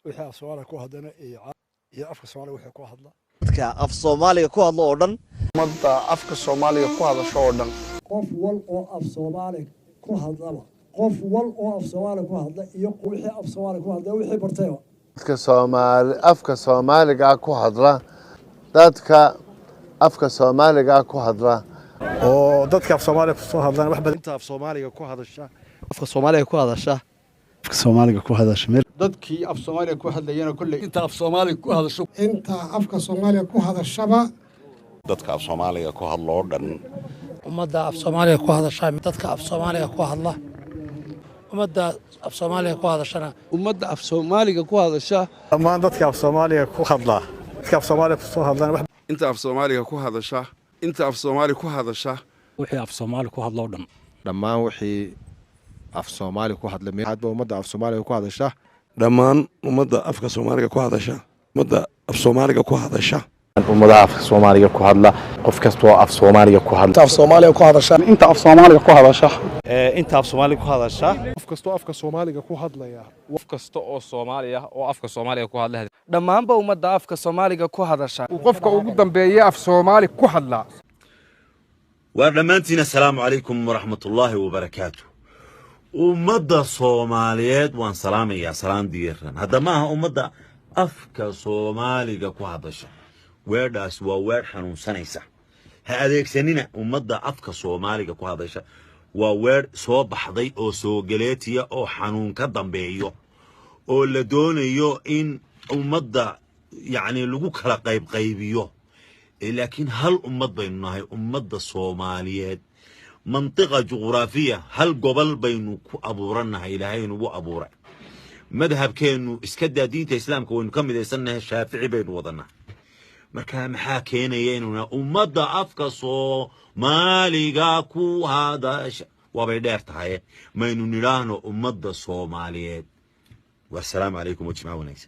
wixii af Soomaaliga ku hadlana iyo afka Soomaaliga wixii ku hadla dadka af Soomaaliga ku hadlo oo dhan ummadda afka Soomaaliga ku hadasho oo dhan qof wal oo af Soomaaliga ku hadlaba qof wal oo af Soomaaliga ku hadla iyo wixii af Soomaaliga ku hadla wixii bartayba afka Soomaaliga ku hadla dadka afka Soomaaliga ku hadla oo dadka af Soomaaliga ku soo hadlaan wax badan inta af Soomaaliga ku hadasha afka Soomaaliga ku hadasha afka Soomaaliga ku hadasha dadkii af Soomaaliga ku hadlayeen kulli inta af Soomaaliga ku hadasho inta afka Soomaaliga ku hadashaba dadka af Soomaaliga ku hadlo oo dhan ummadda af Soomaaliga ku hadasha dadka af Soomaaliga ku hadla ummadda af Soomaaliga ku hadashana ummadda af Soomaaliga ku hadasha dhammaan dadka af Soomaaliga ku hadla dadka af Soomaaliga ku soo hadlaan wax inta af Soomaaliga ku hadasha inta af Soomaaliga ku hadasha wixii af Soomaaliga ku hadlo dhan dhammaan wixii af Soomaaliga ku hadla meedba ummadda af Soomaaliga ku hadasha dhammaan ummadda afka Soomaaliga ku hadasha ummadda af Soomaaliga ku hadasha ummadda afka Soomaaliga ku hadla qof kasta oo af Soomaaliga ku hadla af Soomaaliga ku hadasha inta af Soomaaliga ku hadasha inta af Soomaaliga ku hadasha qof kasta oo afka Soomaaliga ku hadlaya qof kasta oo Soomaaliya oo afka Soomaaliga ku hadla dhammaanba ummadda afka Soomaaliga ku hadasha qofka ugu dambeeya af Soomaaliga ku hadla ودمانتنا السلام عليكم ورحمة الله وبركاته أمدا صوماليات وان سلامي يا سلام ديرن هذا ما أمدا أفكا صومالي كو هادشا ويرداس ووير حنون سنيسا هذيك سنين أمدا أفكا صومالي كو هادشا ووير سو بحضي أو سو جليتيا أو حنون كدن بيو أو لدونيو إن أمدا يعني لغو كلا قيبيو لكن هل أمد بيننا أمد الصوماليات منطقة جغرافية هل قبل بينو أبورنا إلهي نبو أبورا مذهب كأنه اسكدا دين إسلام كون كم إذا سنة الشافعي بين وضنا مكان حاكينا ينونا أمد أفكا صومالي كو هذا وبيدارت هاي ما ينو نلانو أمد الصوماليات والسلام عليكم وجماعة ونيسا